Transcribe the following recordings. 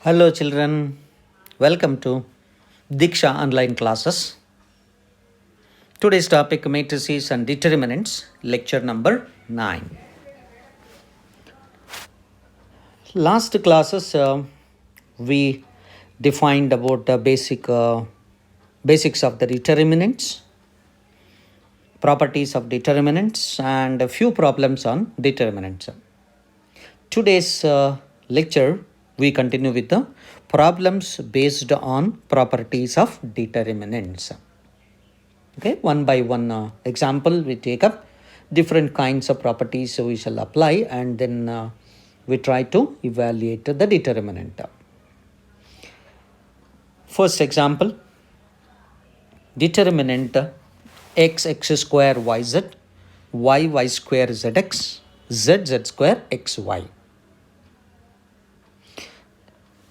Hello, children. Welcome to Deeksha Online Classes. Today's topic Matrices and Determinants, lecture number 9. Last classes we defined about the basics of the determinants, properties of determinants, and a few problems on determinants. Today's lecture we continue with the problems based on properties of determinants. Okay, one by one example we take up different kinds of properties we shall apply, and then we try to evaluate the determinant. First example, determinant x square yz, y square zx, z square xy.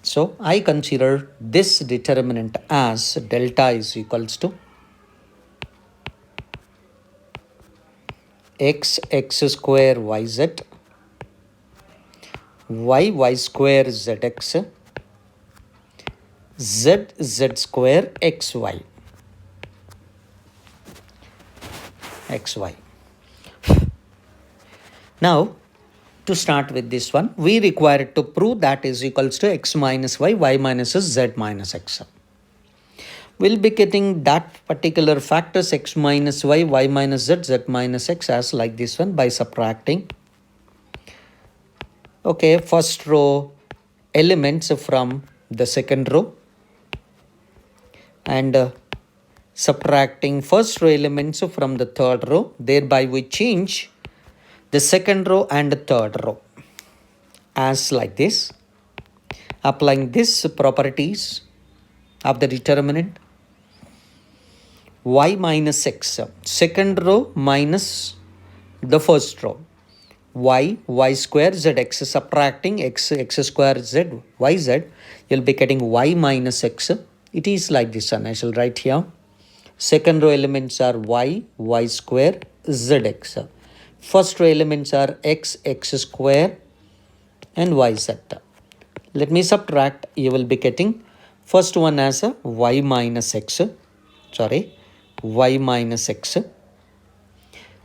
So I consider this determinant as delta is equals to x square yz, y square zx, z square xy. Now, to start with this one, we require to prove that is equals to x minus y minus z minus x. We'll be getting that particular factors x minus y minus z minus x as like this one by subtracting. Okay, first row elements from the second row and subtracting first row elements from the third row. Thereby we change the second row and the third row as like this. Applying these properties of the determinant, y minus x, second row minus the first row, y square zx, subtracting x square z yz, you'll be getting y minus x. It is like this one. I shall write here. Second row elements are y square zx. First row elements are x square and yz. Let me subtract. You will be getting first one as a y minus x. Y minus x.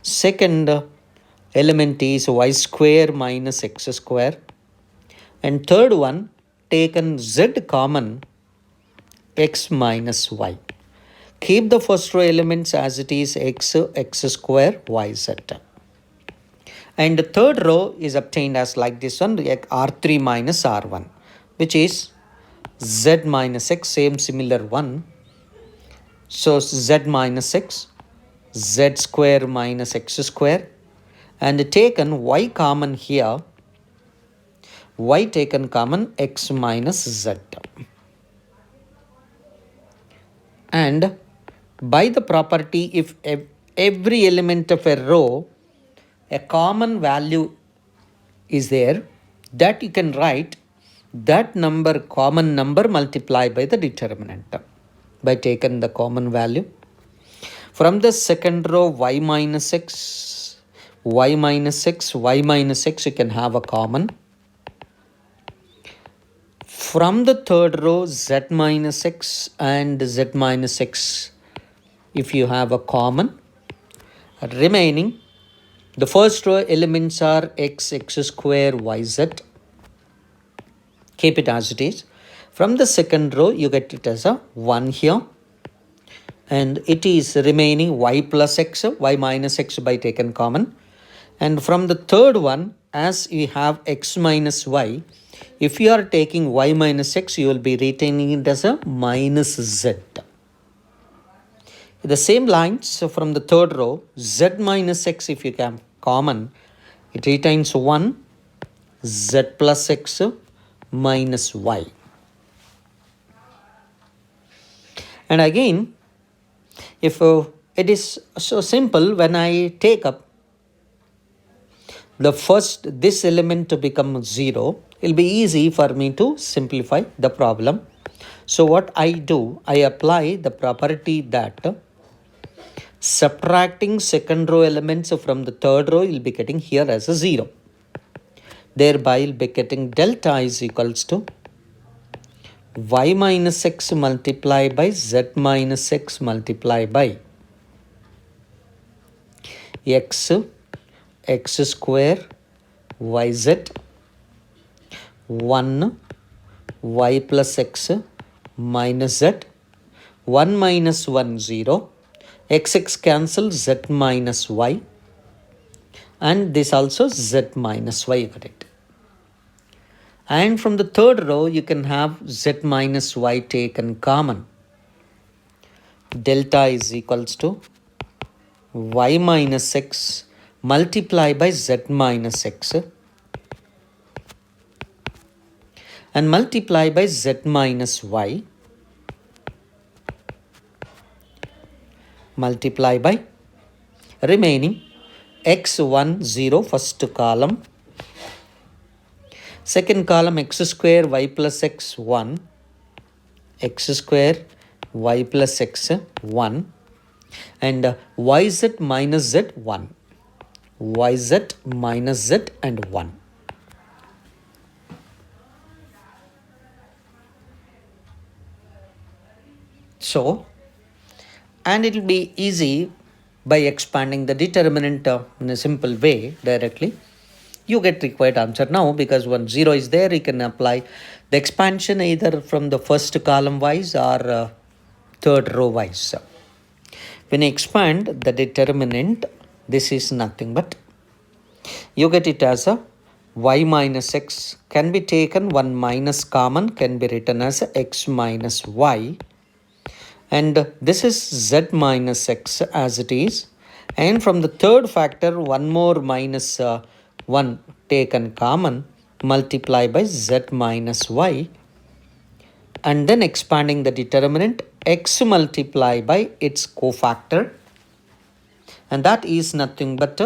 Second element is y square minus x square. And third one, taken z common, x minus y. Keep the first row elements as it is x square yz. And the third row is obtained as like this one, R3 minus R1, which is z minus x, same similar one. So z minus x, z square minus x square, and taken y common here, y taken common x minus z. And by the property, if every element of a row, a common value is there, that you can write that number, common number multiplied by the determinant by taking the common value. From the second row, y minus x, you can have a common. From the third row, z minus x and z minus x, if you have a common, remaining, the first row elements are x square yz. Keep it as it is. From the second row, you get it as a 1 here. And it is remaining y plus x, y minus x by taken common. And from the third one, as you have x minus y, if you are taking y minus x, you will be retaining it as a minus z. The same lines, so from the third row, z minus x, if you can common, it retains 1, z plus x minus y. And again, if it is so simple, when I take up the first, this element to become 0, it will be easy for me to simplify the problem. So what I do, I apply the property that subtracting second row elements from the third row, you'll be getting here as a 0. Thereby, you'll be getting delta is equals to y minus x multiplied by z minus x multiplied by x square yz 1 y plus x minus z 1 minus 1 0 x cancel z minus y and this also z minus y, got it. And from the third row you can have z minus y taken common. Delta is equals to y minus x multiplied by z minus x and multiply by z minus y multiply by remaining x1 0 first column, second column x square y plus x 1 x square y plus x 1 and yz minus z 1 yz minus z and 1. So, and it will be easy by expanding the determinant in a simple way directly. You get required answer now because when 0 is there, you can apply the expansion either from the first column wise or third row wise. When you expand the determinant, this is nothing but you get it as a y minus x can be taken 1 minus common can be written as x minus y. And this is z minus x as it is, and from the third factor one more minus 1 taken common multiply by z minus y and then expanding the determinant x multiply by its cofactor, and that is nothing but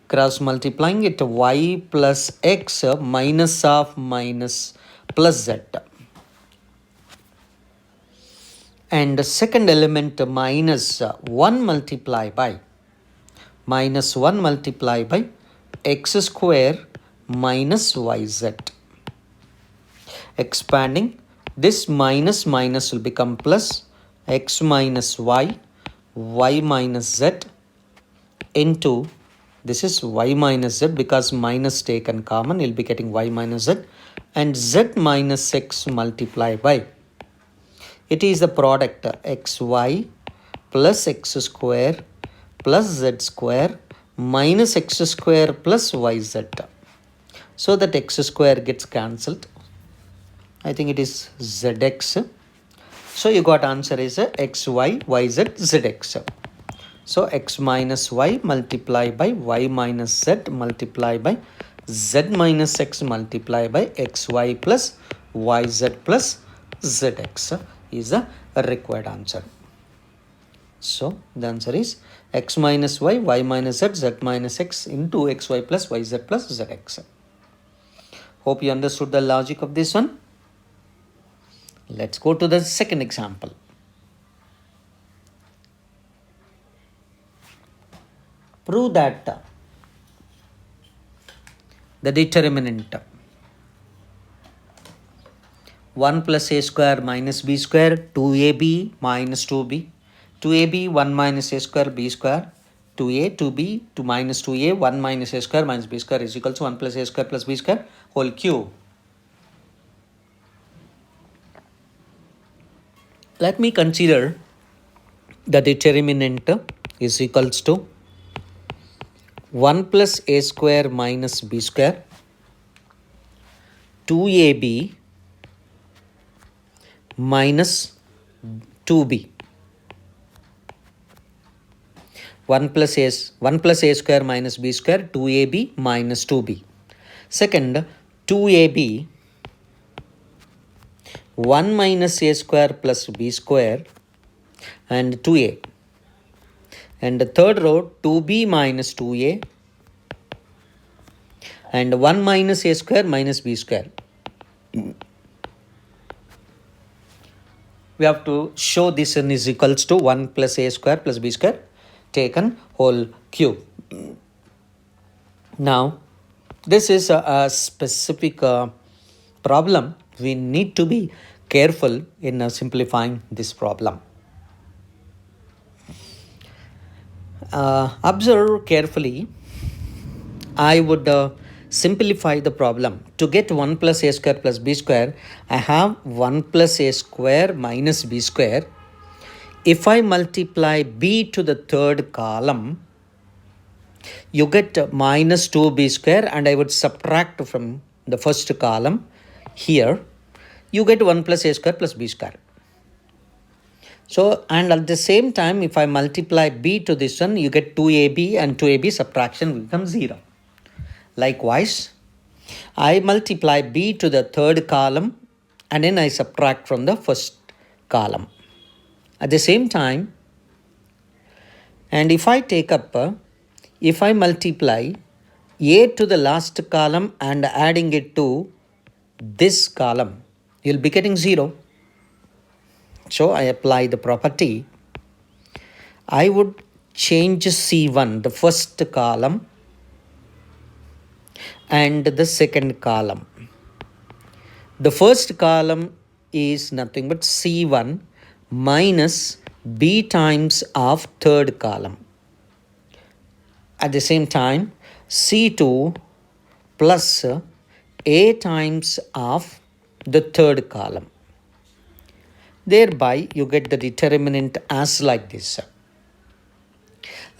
cross multiplying it y plus x minus of minus plus z. And the second element minus 1 multiply by x square minus yz. Expanding this minus will become plus x minus y minus z into this is y minus z because minus taken common you'll be getting y minus z and z minus x multiply by it is the product xy plus x square plus z square minus x square plus yz. So that x square gets cancelled. I think it is zx. So you got answer is xy, yz, zx. So x minus y multiply by y minus z multiply by z minus x multiply by xy plus yz plus zx is the required answer. So the answer is x minus y, y minus z, z minus x into xy plus yz plus zx. Hope you understood the logic of this one. Let's go to the second example. Prove that the determinant 1 plus a square minus b square 2ab minus 2b 2ab 1 minus a square b square 2a 2b 2 minus 2a 1 minus a square minus b square is equal to 1 plus a square plus b square whole cube. Let me consider the determinant is equals to 1 plus a square minus b square 2ab minus 2b 1 plus a square minus b square 2ab minus 2b. Second 2ab 1 minus a square plus b square and 2a. And the third row 2b minus 2a and 1 minus a square minus b square. We have to show this n is equals to 1 plus a square plus b square taken whole cube. Now this is a specific problem. We need to be careful in simplifying this problem. Observe carefully. I would simplify the problem. To get 1 plus a square plus b square, I have 1 plus a square minus b square. If I multiply b to the third column, you get minus 2b square, and I would subtract from the first column here. You get 1 plus a square plus b square. So, and at the same time, if I multiply b to this one, you get 2ab, and 2ab subtraction becomes 0. Likewise, I multiply b to the third column, and then I subtract from the first column. At the same time, and if I take up, if I multiply a to the last column and adding it to this column, you'll be getting 0. So I apply the property. I would change C1, the first column, and the second column. The first column is nothing but C1 minus b times of third column. At the same time, C2 plus a times of the third column. Thereby, you get the determinant as like this.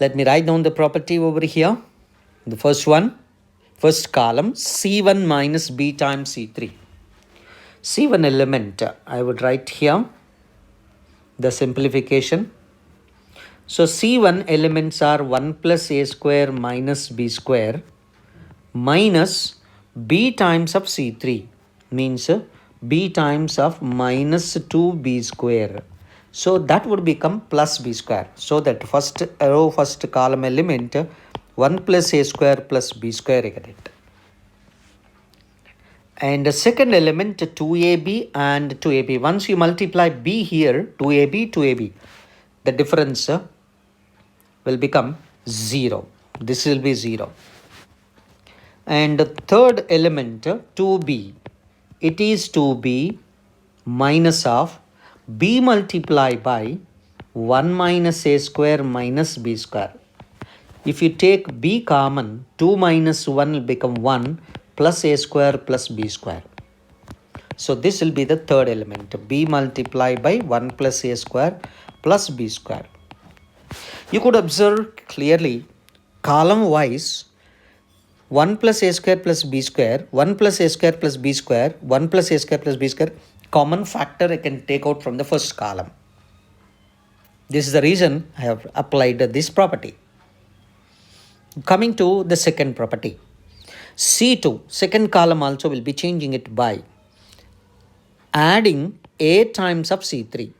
Let me write down the property over here. The first one, first column, C1 minus b times C3. C1 element, I would write here the simplification. So C1 elements are 1 plus a square minus b square minus b times of C3, means b times of minus 2b square. So that would become plus b square. So that first row, first column element, 1 plus a square plus b square, you get it. And the second element, 2ab and 2ab. Once you multiply b here, 2ab, the difference will become 0. This will be 0. And the third element, 2b. It is 2b minus of b multiplied by 1 minus a square minus b square. If you take b common, 2 minus 1 will become 1 plus a square plus b square. So this will be the third element, b multiplied by 1 plus a square plus b square. You could observe clearly, column wise, 1 plus a square plus b square, 1 plus a square plus b square, 1 plus a square plus b square, common factor I can take out from the first column. This is the reason I have applied this property. Coming to the second property, C2, second column also will be changing it by adding a times of C3.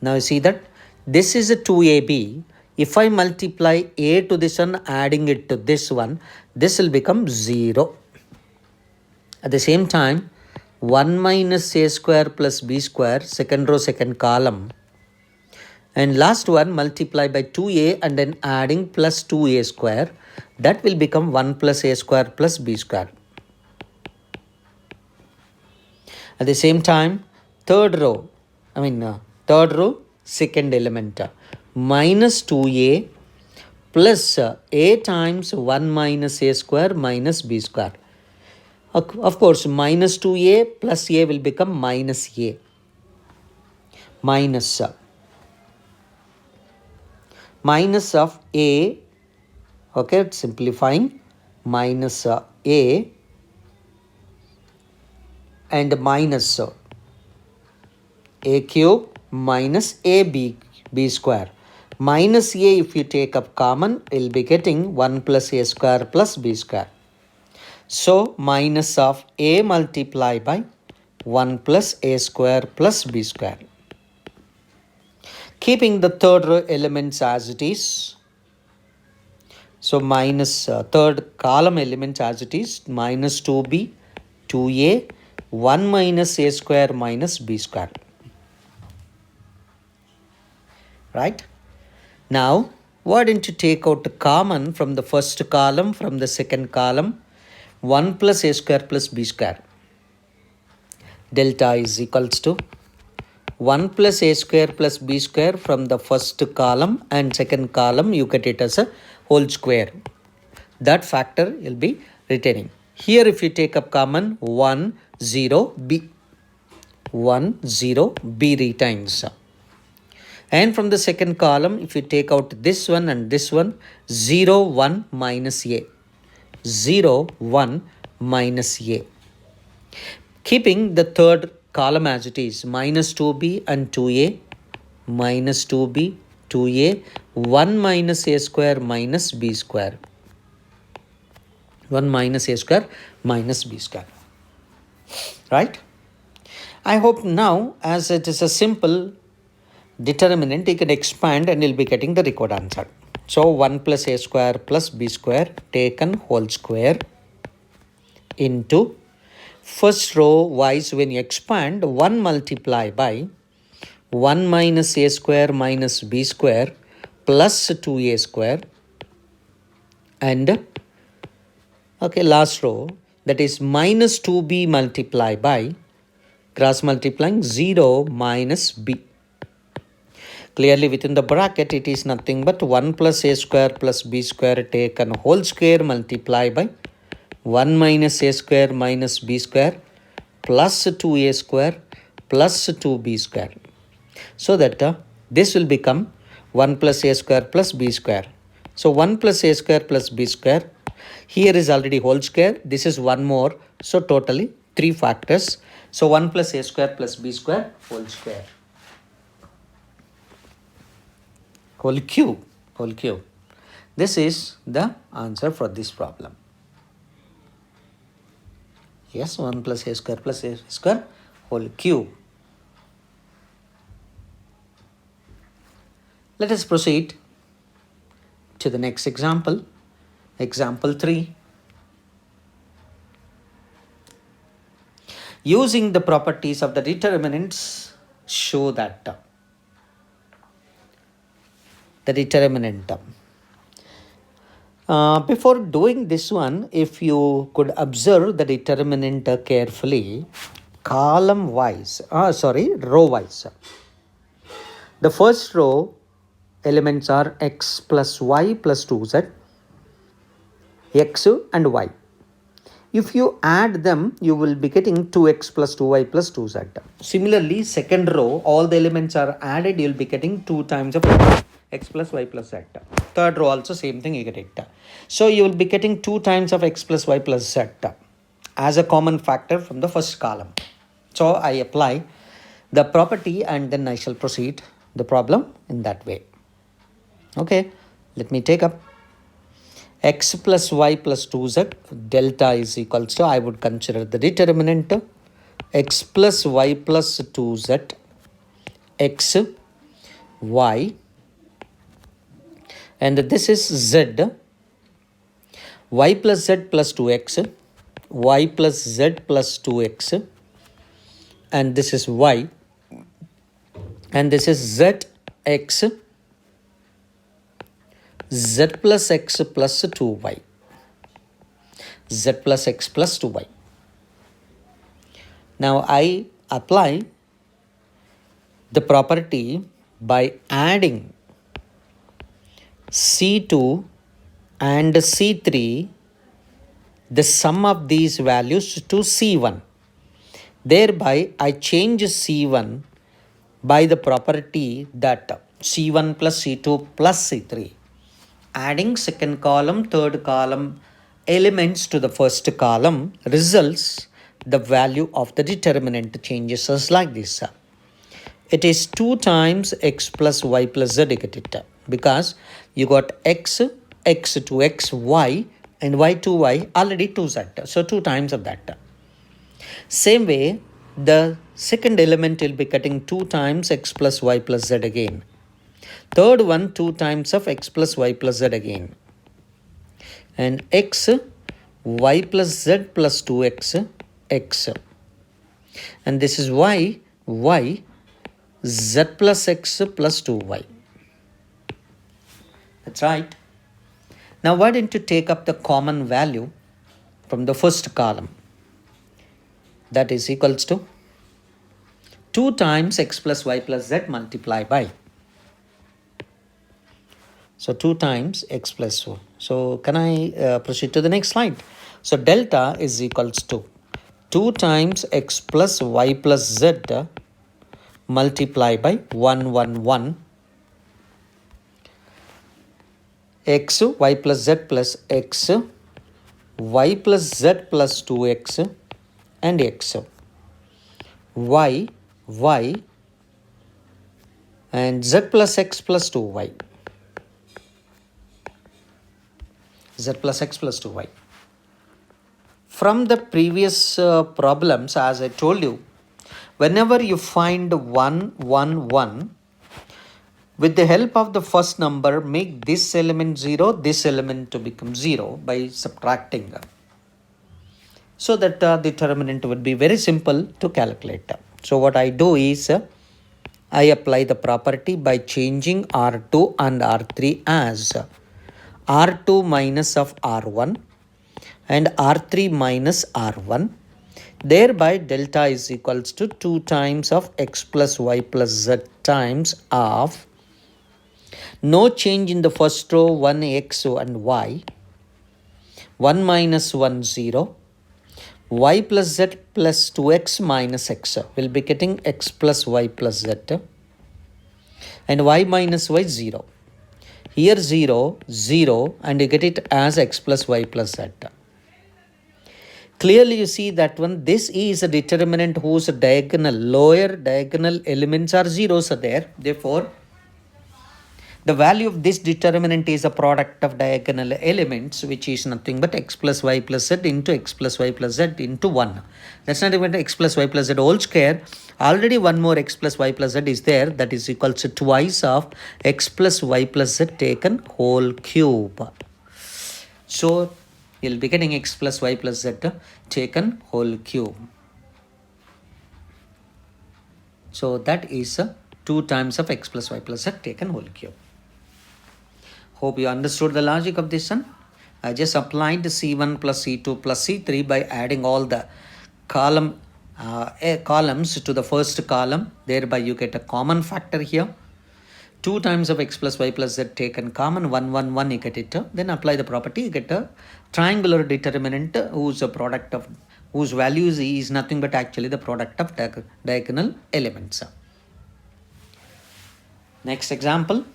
Now you see that this is a 2ab. If I multiply a to this one, adding it to this one, this will become 0. At the same time, 1 minus a square plus b square, second row, second column. And last one, multiply by 2a and then adding plus 2a square. That will become 1 plus a square plus b square. At the same time, third row, second element, minus 2a plus a times 1 minus a square minus b square. Of course, minus 2a plus a will become minus a. Minus of a, okay, simplifying, minus a and minus a cube minus ab b square. Minus a, if you take up common, will be getting 1 plus a square plus b square. So minus of a multiplied by 1 plus a square plus b square. Keeping the third row elements as it is. So minus third column element as it is, minus 2b, 2a, 1 minus a square minus b square. Right? Now, why don't you take out the common from the first column, from the second column, 1 plus a square plus b square. delta is equals to 1 plus a square plus b square from the first column, and second column you get it as a whole square. That factor will be retaining. Here if you take up common 1, 0, b. 1, 0, b retains. And from the second column, if you take out this one and this one, 0, 1 minus a. 0, 1 minus a. Keeping the third column as it is, minus 2b and 2a, minus 2b, 2a, 1 minus a square minus b square. 1 minus a square minus b square. Right? I hope now, as it is a simple determinant, you can expand and you'll be getting the required answer. So 1 plus a square plus b square taken whole square into first row wise, when you expand, 1 multiply by 1 minus a square minus b square plus 2a square, and okay, last row, that is minus 2b multiply by cross multiplying 0 minus b. Clearly within the bracket it is nothing but 1 plus a square plus b square taken whole square multiply by 1 minus a square minus b square plus 2a square plus 2b square. So that this will become 1 plus a square plus b square. So 1 plus a square plus b square. Here is already whole square. This is one more. So totally 3 factors. So 1 plus a square plus b square whole square. Whole cube. This is the answer for this problem. Yes, 1 plus a square whole cube. Let us proceed to the next example. Example 3. Using the properties of the determinants, show that the determinant. Before doing this one, if you could observe the determinant carefully, row wise. The first row elements are x plus y plus 2z, x and y. If you add them, you will be getting 2x plus 2y plus 2z. Similarly, second row, all the elements are added, you will be getting 2 times of x plus y plus z. Third row also same thing, you get it. So you will be getting 2 times of x plus y plus z as a common factor from the first column. So I apply the property and then I shall proceed the problem in that way. Okay, let me take up x plus y plus 2z, delta is equals to, I would consider the determinant, x plus y plus 2z, x, y, and this is z, y plus z plus 2x, y plus z plus 2x, and this is y, and this is z, x, z plus x plus 2y, z plus x plus 2y. Now I apply the property by adding C2 and C3, the sum of these values to C1. Thereby I change C1 by the property that C1 plus C2 plus C3. Adding second column, third column elements to the first column results the value of the determinant changes as like this. It is 2 times x plus y plus z, you get it, because you got x, x to x, y, and y to y, already 2z. So 2 times of that. Same way, the second element will be getting 2 times x plus y plus z again. Third one, 2 times of x plus y plus z again. And x, y plus z plus 2x, x. And this is y, y, z plus x plus 2y. That's right. Now why don't you take up the common value from the first column? That is equals to 2 times x plus y plus z multiply by. So 2 times x plus y. So can I proceed to the next slide? So delta is equals to 2 times x plus y plus z multiply by 1 x y plus z plus x y plus z plus 2x and x y and z plus x plus 2y. Z plus x plus 2y. From the previous problems, as I told you, whenever you find 1, with the help of the first number, make this element 0, this element to become 0 by subtracting. So that determinant would be very simple to calculate. So what I do is, I apply the property by changing R2 and R3 as R2 minus of R1 and R3 minus R1. Thereby delta is equals to 2 times of x plus y plus z times of no change in the first row 1x and y, 1 minus 1 0, y plus z plus 2x minus x. Will be getting x plus y plus z and y minus y 0. Here 0, 0 and you get it as x plus y plus z. Clearly you see that one, this is a determinant whose diagonal, lower diagonal elements are zeros are there. Therefore, the value of this determinant is a product of diagonal elements, which is nothing but x plus y plus z into x plus y plus z into 1. That's not even x plus y plus z whole square. Already one more x plus y plus z is there. That is equals to twice of x plus y plus z taken whole cube. So you'll be getting x plus y plus z taken whole cube. So that is 2 times of x plus y plus z taken whole cube. Hope you understood the logic of this one. I just applied C1 plus C2 plus C3 by adding all the columns to the first column. Thereby you get a common factor here. 2 times of x plus y plus z taken common, 1 you get it. Then apply the property, you get a triangular determinant whose value is nothing but actually the product of diagonal elements. Next example,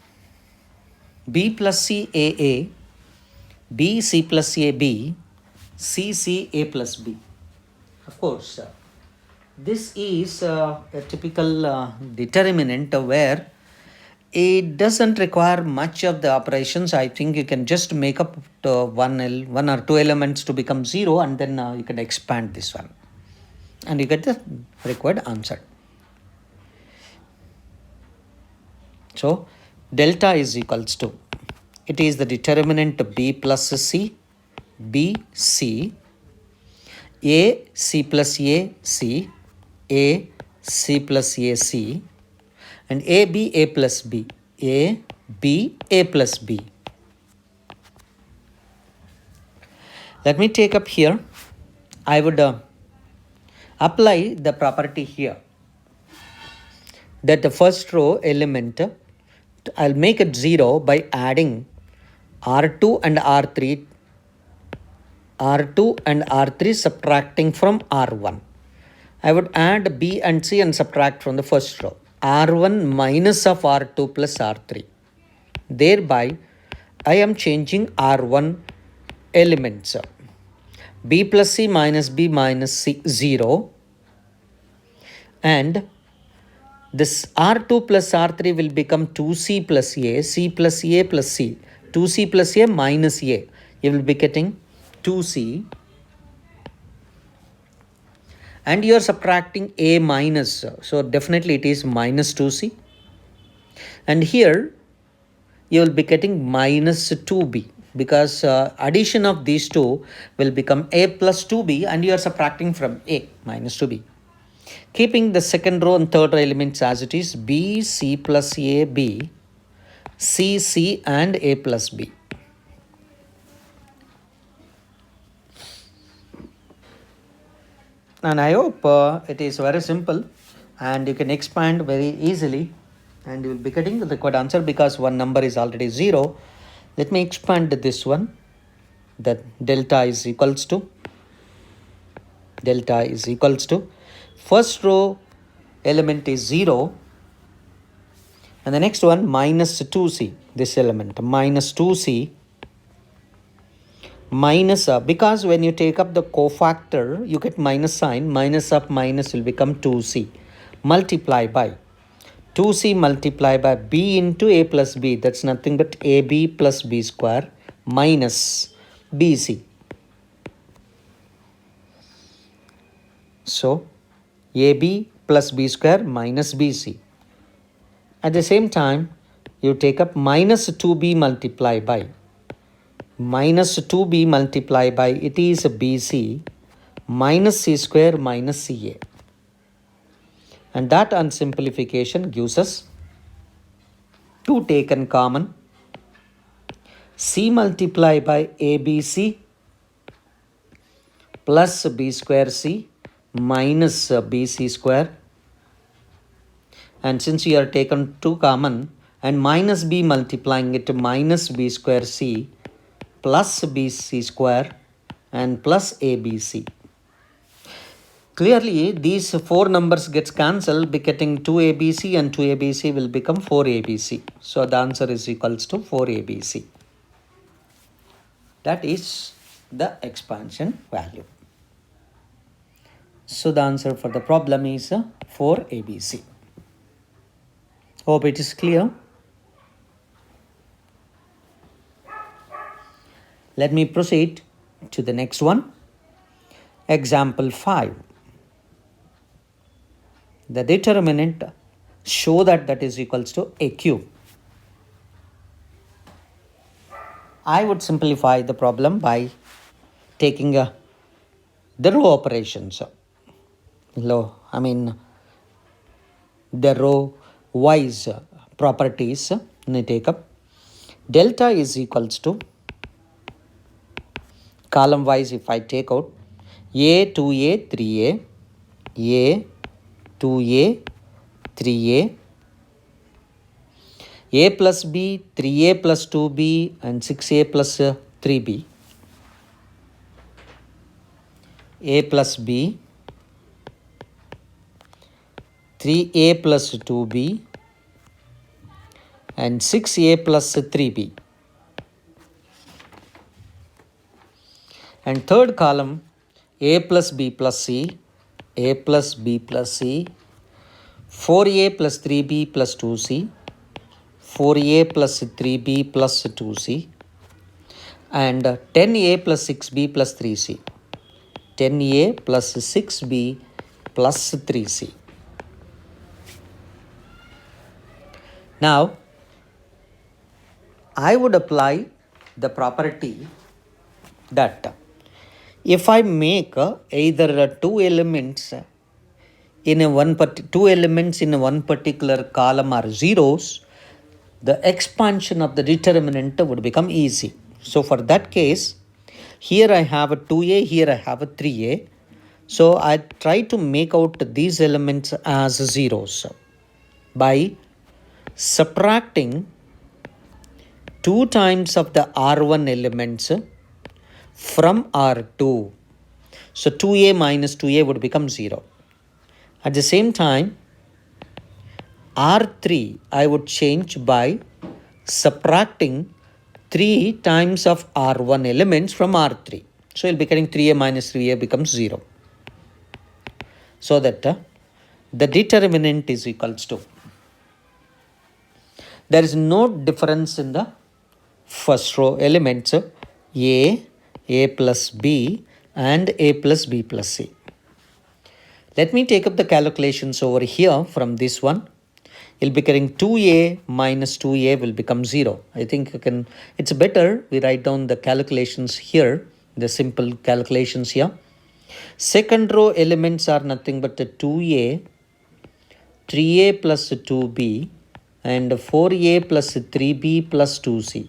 b plus c a, b c plus a b, c a plus b. Of course, this is a typical determinant where it doesn't require much of the operations. I think you can just make up one or two elements to become 0 and then you can expand this one and you get the required answer. So delta is equals to, it is the determinant b plus c, b c, a c plus a c, a c plus a c, and a b a plus b, a b a plus b. Let me take up here. I would apply the property here that the first row element, I'll make it 0 by adding R2 and R3 subtracting from R1. I would add B and C and subtract from the first row. R1 minus of R2 plus R3. Thereby, I am changing R1 elements. B plus C minus B minus C 0. And this R2 plus R3 will become 2C plus A, C plus A plus C. 2C plus A minus A. You will be getting 2C. And you are subtracting A minus. So definitely it is minus 2C. And here you will be getting minus 2B. Because addition of these two will become A plus 2B and you are subtracting from A minus 2B. Keeping the second row and third row elements as it is, B, C plus A, B, C, C and A plus B. And I hope it is very simple and you can expand very easily and you will be getting the required answer because one number is already 0. Let me expand this one. That delta is equals to first row element is 0 and the next one minus 2c, this element minus 2c minus because when you take up the cofactor you get minus sign, minus of minus will become 2c multiply by 2c multiply by b into a plus b, that's nothing but ab plus b square minus bc. So ab plus b square minus bc. At the same time you take up minus 2b multiply by minus 2b multiply by it is bc minus c square minus ca, and that on simplification gives us 2 taken common, c multiply by abc plus b square c minus bc square, and since we are taken 2 common and minus b multiplying it to minus b square c plus bc square and plus abc. Clearly these 4 numbers gets cancelled, becoming 2abc and 2abc will become 4abc. So the answer is equals to 4abc. That is the expansion value. So the answer for the problem is 4abc. Hope it is clear. Let me proceed to the next one. Example 5. The determinant, show that is equals to a cube. I would simplify the problem by taking the row operations. The row wise properties. We take up delta is equals to column wise. If I take out a 2a 3a, a 2a 3a, a plus b 3a plus 2b and 6a plus 3b, a plus b 3a plus 2b and 6a plus 3b, and third column a plus b plus c, a plus b plus c, 4a plus 3b plus 2c, 4a plus 3b plus 2c, and 10a plus 6b plus 3c, 10a plus 6b plus 3c. Now I would apply the property that if I make either two elements in one particular column are zeros, the expansion of the determinant would become easy. So for that case, here I have a 2a, here I have a 3a. So I try to make out these elements as zeros by subtracting 2 times of the R1 elements from R2. So 2a minus 2a would become 0. At the same time, R3 I would change by subtracting 3 times of R1 elements from R3. So you'll be getting 3a minus 3a becomes 0. So that the determinant is equals to, there is no difference in the first row elements a plus b and a plus b plus c. Let me take up the calculations over here from this one. You'll be getting 2a minus 2a will become 0. I think it's better we write down the calculations here, the simple calculations here. Second row elements are nothing but 2a, 3a plus 2b and 4a plus 3b plus 2c.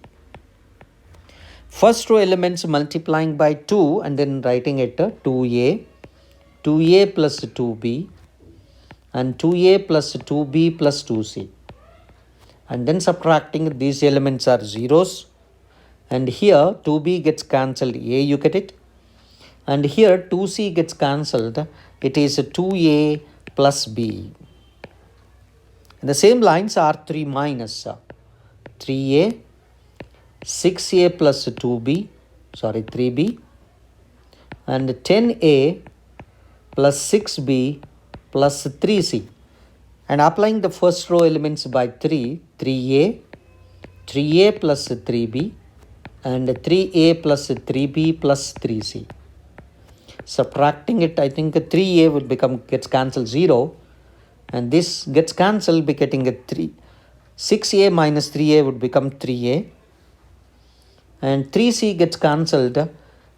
First row elements multiplying by 2 and then writing it 2a, 2a plus 2b and 2a plus 2b plus 2c. And then subtracting, these elements are zeros. And here 2b gets cancelled, a, you get it. And here 2c gets cancelled, it is 2a plus b. And the same lines are 3 minus 3a, 6a plus 3b, and 10a plus 6b plus 3c. And applying the first row elements by 3a, 3a plus 3b, and 3a plus 3b plus 3c. Subtracting it, I think 3a gets cancelled 0, and this gets cancelled, be getting a 3. 6a minus 3a would become 3a, and 3c gets cancelled.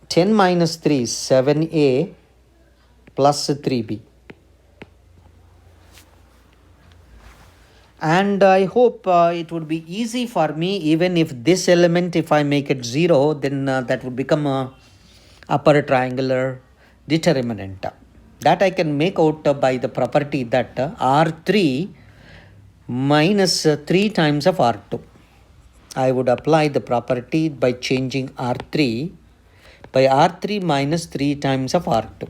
10 minus 3 is 7a plus 3b. And I hope it would be easy for me, even if this element, if I make it 0, then that would become a upper triangular determinant. That I can make out by the property that R3 minus 3 times of R2. I would apply the property by changing R3 by R3 minus 3 times of R2.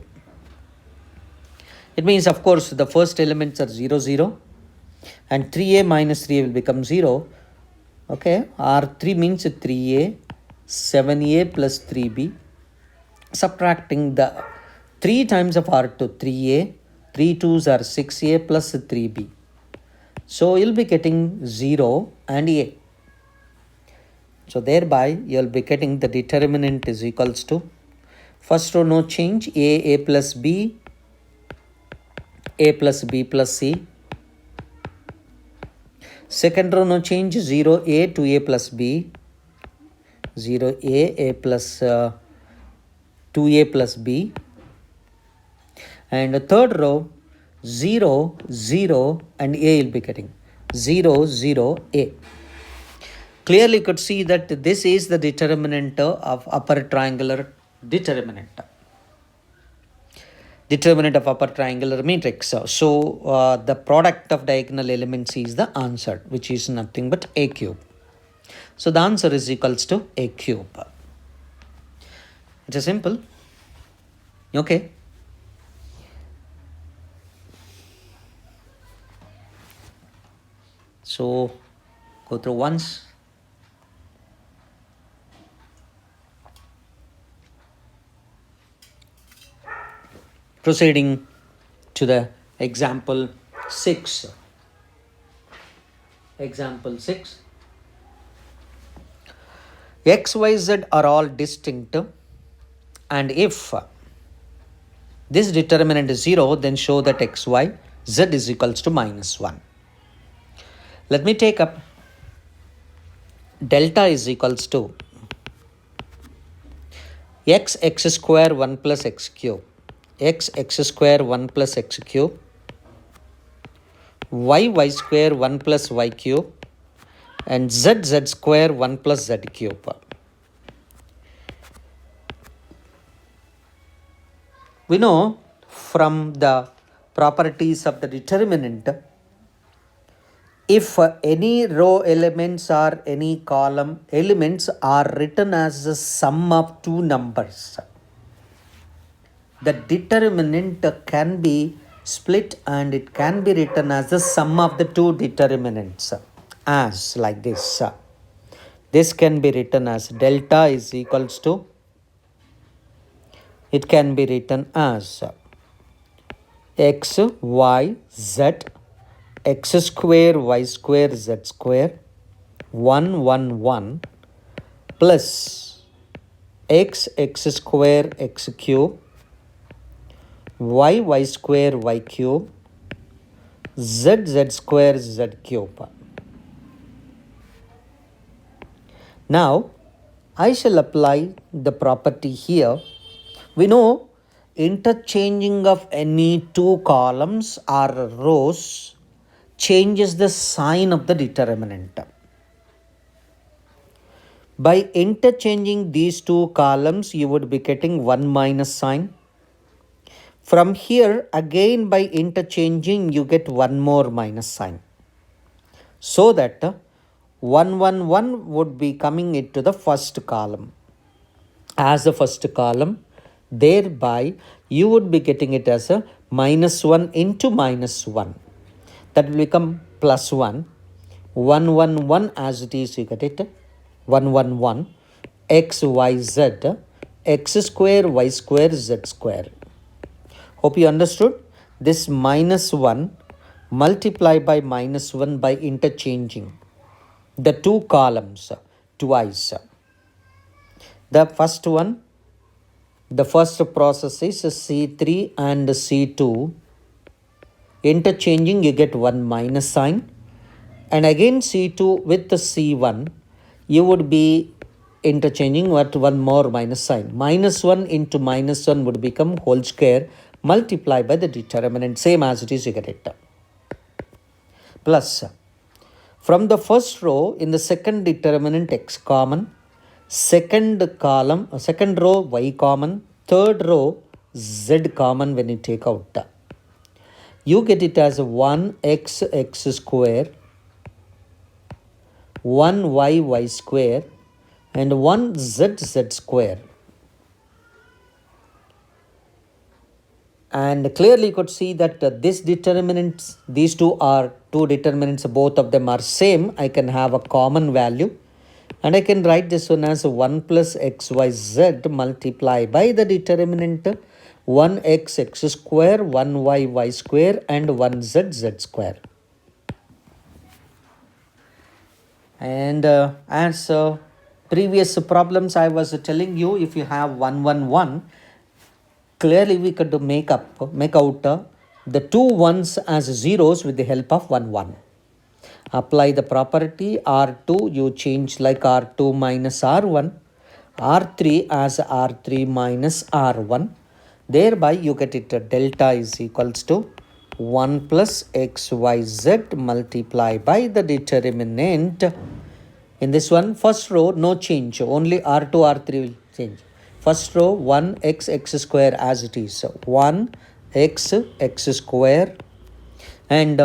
It means, of course, the first elements are 0, 0. And 3a minus 3 will become 0. Okay, R3 means 3a, 7a plus 3b. Subtracting the 3 times of R2, 3a, 3 2s are 6a plus 3b. So you'll be getting 0 and a. So thereby you'll be getting the determinant is equals to, first row no change, a plus b, a plus b plus c. Second row no change, 0a, 2a plus b, 0a, a plus 2a plus b. And the third row, 0, 0, and a will be getting 0, 0, a. Clearly you could see that this is the determinant of upper triangular determinant. Determinant of upper triangular matrix. So the product of diagonal elements is the answer, which is nothing but a cube. So the answer is equals to a cube. It's a simple. Okay. So go through once. Proceeding to the example 6. Example 6. X, Y, Z are all distinct, and if this determinant is 0, then show that X, Y, Z is equals to minus 1. Let me take up delta is equals to x square 1 plus x cube, x square 1 plus x cube, y square 1 plus y cube, and z square 1 plus z cube. We know from the properties of the determinant, if any row elements or any column elements are written as the sum of two numbers, the determinant can be split and it can be written as the sum of the two determinants, as like this. This can be written as delta is equals to, it can be written as x, y, z, x square, y square, z square, 1, 1, 1, plus x square, x cube, y square, y cube, z square, z cube. Now, I shall apply the property here. We know interchanging of any two columns or rows changes the sign of the determinant. By interchanging these two columns, you would be getting 1 minus sign. From here, again by interchanging, you get one more minus sign. So that 111 would be coming into the first column as the first column. Thereby, you would be getting it as a minus 1 into minus 1. That will become plus 1. 111 as it is, you get it. 111 x, y, z, x square, y square, z square. Hope you understood. This minus 1 multiply by minus 1 by interchanging the two columns twice. The first one, the first process is C3 and C2. Interchanging, you get one minus sign. And again C2 with the C1, you would be interchanging with one more minus sign. Minus 1 into minus 1 would become whole square multiplied by the determinant. Same as it is, you get it. Plus, from the first row, in the second determinant x common, second column, second row y common, third row z common when you take out. You get it as 1x x square, 1y y square, and 1z z square. And clearly you could see that this determinants, these two are two determinants, both of them are same. I can have a common value. And I can write this one as 1 plus xyz multiplied by the determinant 1x x square, 1y y square, and 1z z square. And as previous problems I was telling you, if you have 111, clearly we could make out the two ones as zeros with the help of 1. Apply the property R2, you change like R2 minus R1, R3 as R3 minus R1. Thereby you get it delta is equals to 1 plus xyz multiplied by the determinant. In this one, first row no change, only R2 R3 will change. First row 1x x square as it is, 1x x square, and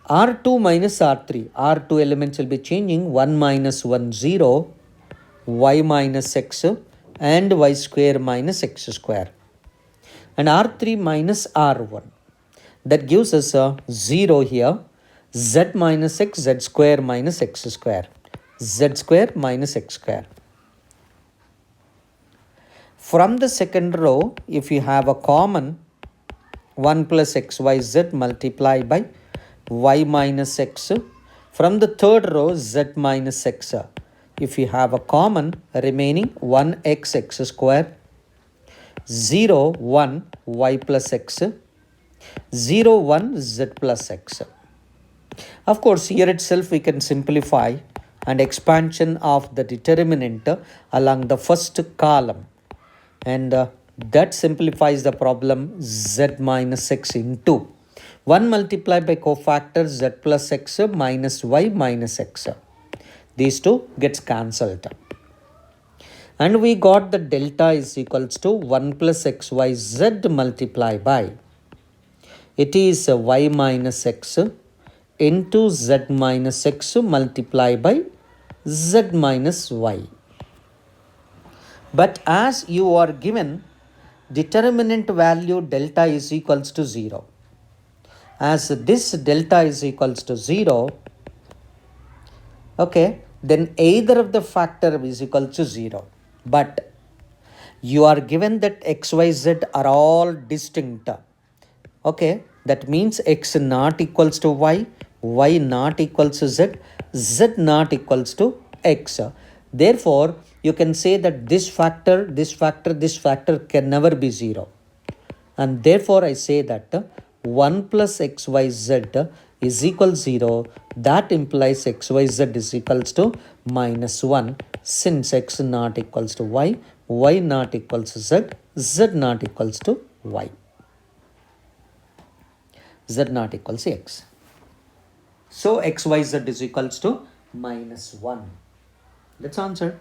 R2 minus R3, R2 elements will be changing, 1 minus 1 0, y minus x, and y square minus x square, and R3 minus R1. That gives us a 0 here, z minus x, z square minus x square, z square minus x square. From the second row, if you have a common 1 plus xyz multiplied by y minus x. From the third row, z minus x. If you have a common, remaining 1x x square, 0 1 y plus x, 0 1 z plus x. Of course, here itself we can simplify and expansion of the determinant along the first column, and that simplifies the problem z minus x into 1 multiplied by cofactor z plus x minus y minus x. These two gets cancelled. And we got the delta is equals to 1 plus xyz multiplied by, it is y minus x into z minus x multiplied by z minus y. But as you are given determinant value delta is equals to 0. As this delta is equals to 0, okay, then either of the factor is equal to 0. But you are given that x, y, z are all distinct. Okay, that means x not equals to y, y not equals to z, z not equals to x. Therefore, you can say that this factor can never be 0. And therefore, I say that 1 plus xyz is equal 0. That implies xyz is equals to minus 1, since x not equals to y, y not equals to z, z not equals to y, z not equals to x. So xyz is equals to minus 1. Let's answer.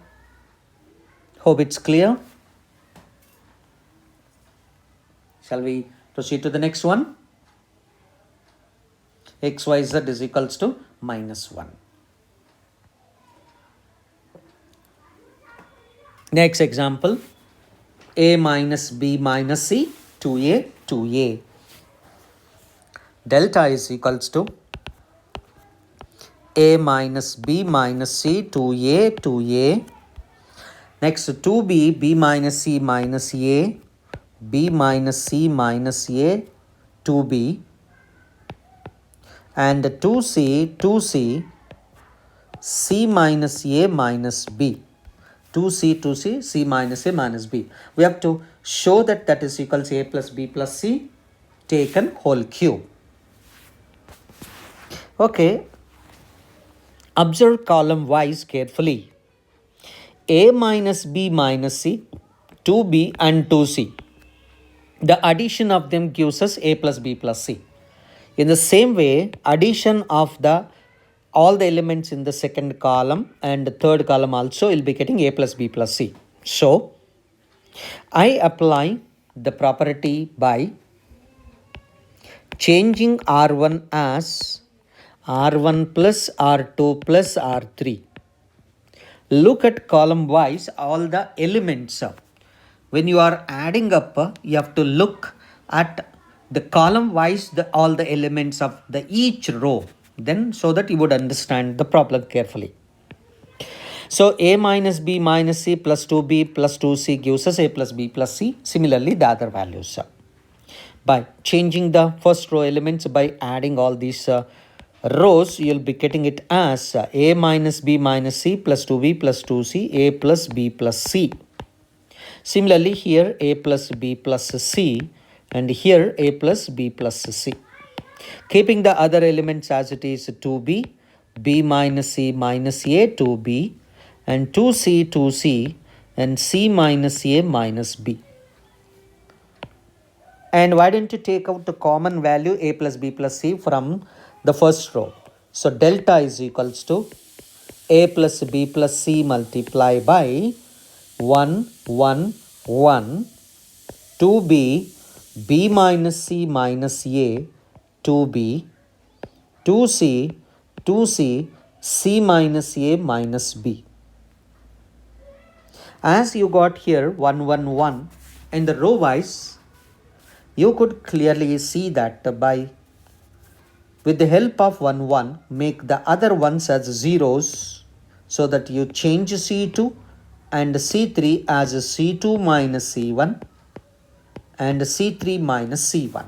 Hope it's clear. Shall we Proceed to the next one. XYZ is equals to minus 1. Next example, A minus B minus C, 2A, 2A. Delta is equals to A minus B minus C, 2A, 2A. Next, 2B, B minus C minus A, B minus C minus A, 2B. And 2C, 2C, C minus A minus B. 2C, 2C, C minus A minus B. We have to show that that is equals to A plus B plus C taken whole cube. Okay. Observe column wise carefully. A minus B minus C, 2B and 2C. The addition of them gives us A plus B plus C. In the same way, addition of all the elements in the second column and the third column also will be getting A plus B plus C. So, I apply the property by changing R1 as R1 plus R2 plus R3. Look at column wise all the elements. When you are adding up, you have to look at the column wise all the elements of each row, then so that you would understand the problem carefully. So A minus B minus C plus 2B plus 2C gives us A plus B plus C. Similarly, the other values. By changing the first row elements by adding all these rows, you will be getting it as A minus B minus C plus 2B plus 2C, A plus B plus C. Similarly, here A plus B plus C and here A plus B plus C. Keeping the other elements as it is 2B, B minus C minus A, 2B, and 2C, 2C, and C minus A minus B. And why don't you take out the common value A plus B plus C from the first row? So delta is equals to A plus B plus C multiplied by 1, 1, 1, 2B, B minus C minus A, 2B, 2C, 2C, C minus A minus B. As you got here 1, 1, 1 in the row wise, you could clearly see that with the help of 1, 1, make the other ones as zeros so that you change C2 and C3 as C2 minus C1 and C3 minus C1.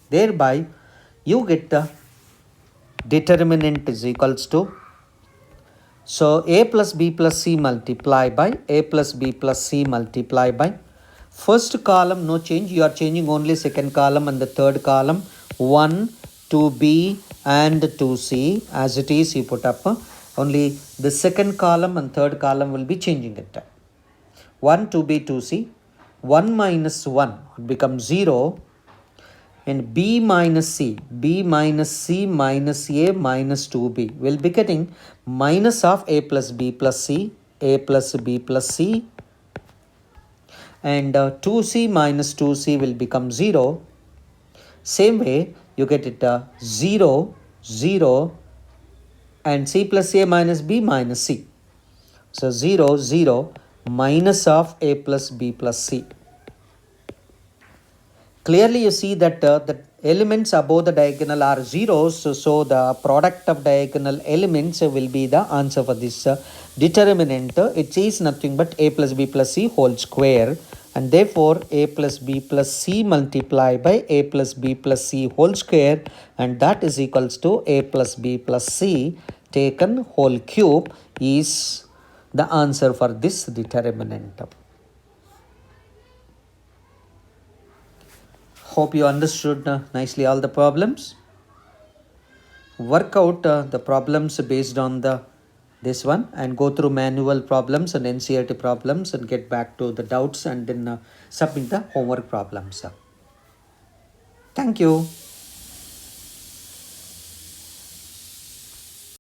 Thereby, you get the determinant is equals to, so A plus B plus C multiplied by A plus B plus C multiplied by first column no change, you are changing only second column and the third column 1, 2B and 2C as it is you put up, only the second column and third column will be changing it. 1, 2B, 2C, 1 minus 1 becomes 0 and B minus C, B minus C minus A minus 2B will be getting minus of A plus B plus C, A plus B plus C, and 2C minus 2C will become 0. Same way you get it 0, 0 and C plus A minus B minus C. So 0, 0 minus of A plus B plus C. Clearly you see that the elements above the diagonal are zeros, so the product of diagonal elements will be the answer for this determinant. It is nothing but A plus B plus C whole square, and therefore A plus B plus C multiplied by A plus B plus C whole square, and that is equals to A plus B plus C taken whole cube is the answer for this determinant. Hope you understood nicely all the problems. Work out the problems based on this one and go through manual problems and NCERT problems and get back to the doubts and then submit the homework problems. Thank you.